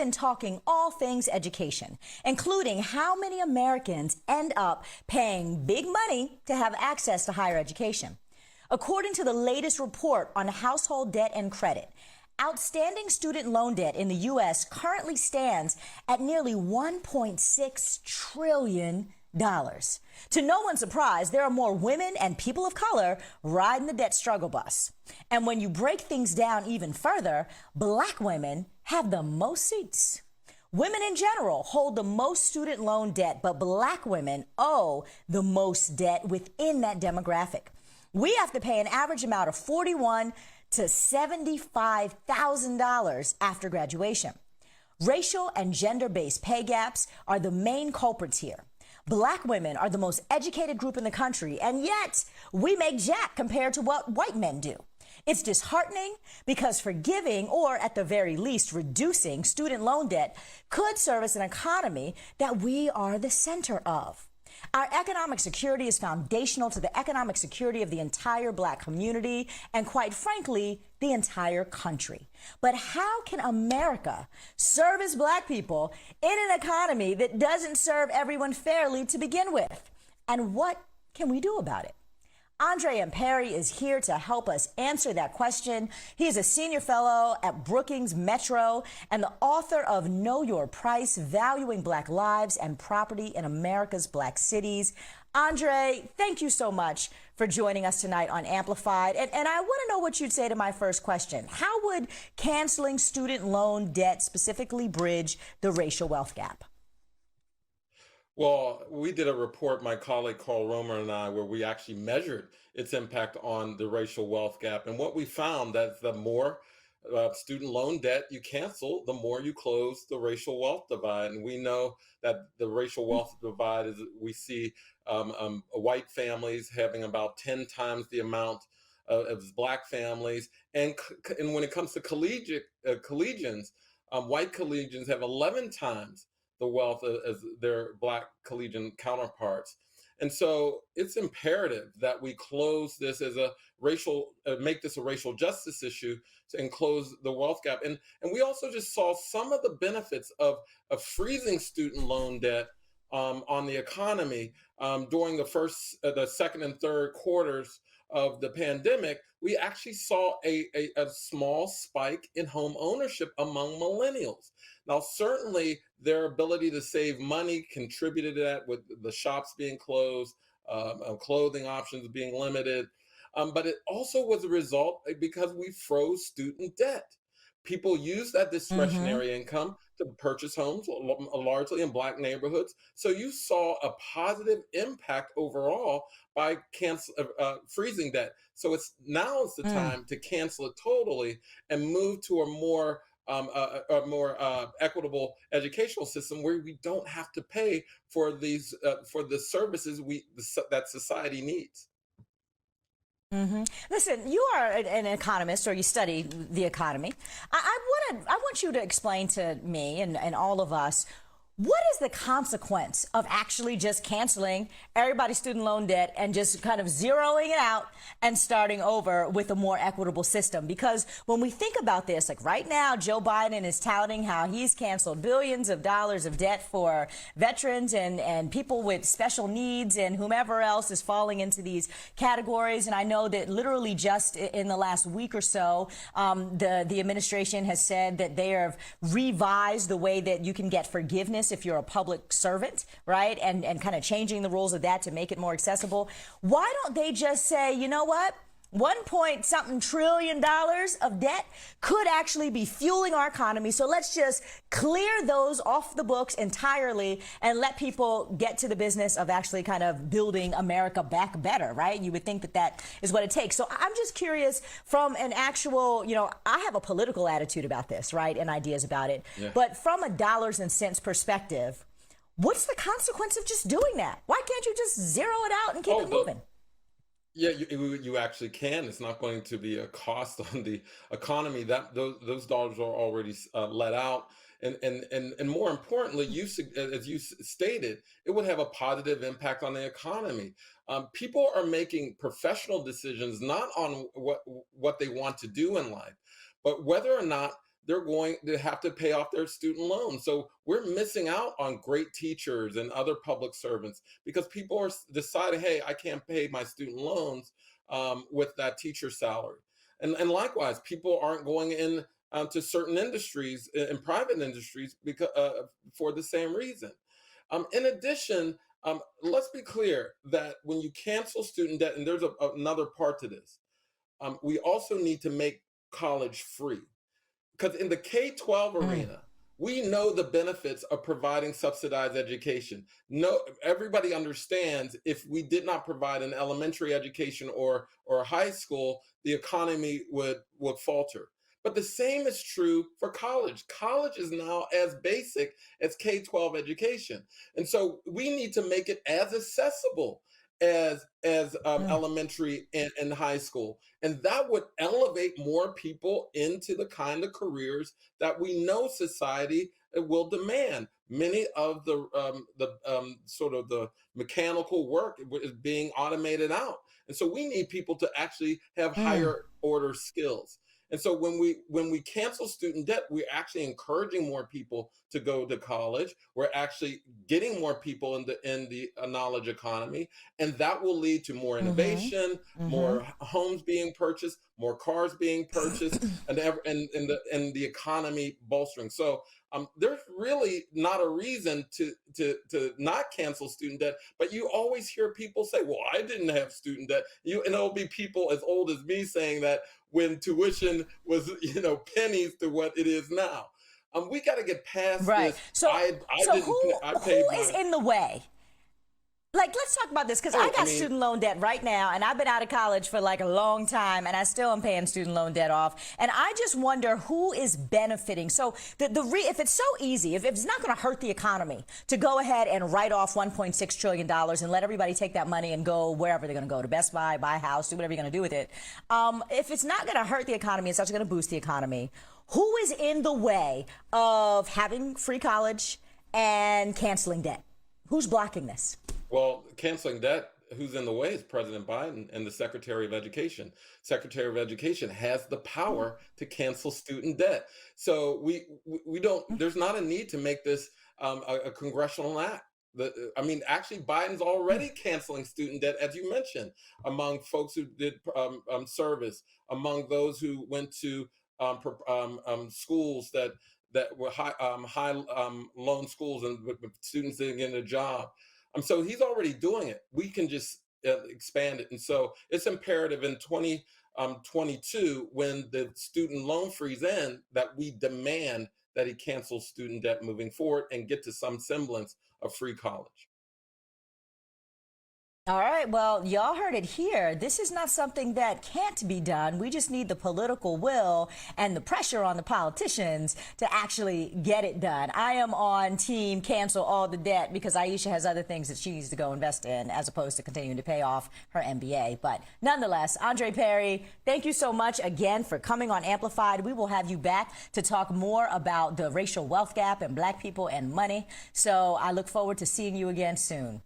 been talking all things education, including how many Americans end up paying big money to have access to higher education. According to the latest report on household debt and credit, outstanding student loan debt in the U.S. currently stands at nearly $1.6 trillion. To no one's surprise, there are more women and people of color riding the debt struggle bus. And when you break things down even further, black women have the most seats. Women in general hold the most student loan debt, but black women owe the most debt within that demographic. We have to pay an average amount of $41,000 to $75,000 after graduation. Racial and gender-based pay gaps are the main culprits here. Black women are the most educated group in the country, and yet we make jack compared to what white men do. It's disheartening because forgiving, or at the very least reducing, student loan debt could service an economy that we are the center of. Our economic security is foundational to the economic security of the entire black community and, quite frankly, the entire country. But how can America service black people in an economy that doesn't serve everyone fairly to begin with? And what can we do about it? Andre Amperi is here to help us answer that question. He is a senior fellow at Brookings Metro and the author of Know Your Price, Valuing Black Lives and Property in America's Black Cities. Andre, thank you so much for joining us tonight on Amplified. And I want to know what you'd say to my first question. How would canceling student loan debt specifically bridge the racial wealth gap? Well, we did a report, my colleague Carl Romer and I, where we actually measured its impact on the racial wealth gap. And what we found that the more student loan debt you cancel, the more you close the racial wealth divide. And we know that the racial wealth divide is, we see white families having about 10 times the amount of black families. And when it comes to collegians, white collegians have 11 times the wealth as their black collegian counterparts. And so it's imperative that we close this as a make this a racial justice issue and close the wealth gap. And we also just saw some of the benefits of freezing student loan debt on the economy during the second and third quarters of the pandemic. We actually saw a small spike in home ownership among millennials. Now, certainly their ability to save money contributed to that, with the shops being closed, clothing options being limited. But it also was a result because we froze student debt. People use that discretionary income to purchase homes, largely in black neighborhoods. So you saw a positive impact overall by freezing debt. So now is the time to cancel it totally and move to a more equitable educational system where we don't have to pay for the services that society needs. Listen, you are an economist, or you study the economy. I want you to explain to me and all of us, what is the consequence of actually just canceling everybody's student loan debt and just kind of zeroing it out and starting over with a more equitable system? Because when we think about this, like right now, Joe Biden is touting how he's canceled billions of dollars of debt for veterans and people with special needs and whomever else is falling into these categories. And I know that literally just in the last week or so, the administration has said that they have revised the way that you can get forgiveness if you're a public servant, right? And kind of changing the rules of that to make it more accessible. Why don't they just say, you know what? 1 trillion of debt could actually be fueling our economy. So let's just clear those off the books entirely and let people get to the business of actually kind of building America back better, right? You would think that that is what it takes. So I'm just curious from an actual, I have a political attitude about this, right? And ideas about it. Yeah. But from a dollars and cents perspective, what's the consequence of just doing that? Why can't you just zero it out and keep it moving? Yeah, you actually can. It's not going to be a cost on the economy. That those dollars are already let out, and more importantly, as you stated, it would have a positive impact on the economy. People are making professional decisions not on what they want to do in life, but whether or not they're going to have to pay off their student loans. So we're missing out on great teachers and other public servants because people are deciding, hey, I can't pay my student loans with that teacher salary. And likewise, people aren't going in to certain industries and private industries because for the same reason. In addition, let's be clear that when you cancel student debt, and there's another part to this, we also need to make college free. Because in the K-12 Mm. arena, we know the benefits of providing subsidized education. No, everybody understands if we did not provide an elementary education or high school, the economy would falter. But the same is true for college. College is now as basic as K-12 education. And so we need to make it as accessible as Mm. elementary and high school, and that would elevate more people into the kind of careers that we know society will demand. Many of the sort of the mechanical work is being automated out, and so we need people to actually have Mm. higher order skills. And so when we cancel student debt, we're actually encouraging more people to go to college. We're actually getting more people in the knowledge economy, and that will lead to more Mm-hmm. innovation, Mm-hmm. more homes being purchased, more cars being purchased, and the economy bolstering. So there's really not a reason to not cancel student debt. But you always hear people say, "Well, I didn't have student debt." And it'll be people as old as me saying that when tuition was pennies to what it is now. We got to get past Right. this. So, I so didn't pay, who I who paid is my. in the way? Like, let's talk about this because I Oh, I got mean, student loan debt right now, and I've been out of college for like a long time, and I still am paying student loan debt off. And I just wonder who is benefiting. So, if it's so easy, if it's not going to hurt the economy to go ahead and write off $1.6 trillion and let everybody take that money and go wherever they're going to go, to Best Buy, buy a house, do whatever you're going to do with it. If it's not going to hurt the economy, it's actually going to boost the economy. Who is in the way of having free college and canceling debt? Who's blocking this? well, canceling debt, who's in the way is President Biden and the Secretary of Education. Secretary of Education has the power to cancel student debt. So we don't. There's not a need to make this a congressional act. I mean, actually, Biden's already canceling student debt, as you mentioned, among folks who did service, among those who went to schools that were high loan schools and with students didn't get a job. So he's already doing it. We can just expand it. And so it's imperative in 2022, when the student loan freeze ends, that we demand that he cancels student debt moving forward and get to some semblance of free college. All right, well, y'all heard it here. This is not something that can't be done. We just need the political will and the pressure on the politicians to actually get it done. I am on team cancel all the debt because Aisha has other things that she needs to go invest in as opposed to continuing to pay off her MBA. But nonetheless, Andre Perry, thank you so much again for coming on Amplified. We will have you back to talk more about the racial wealth gap and black people and money. So I look forward to seeing you again soon.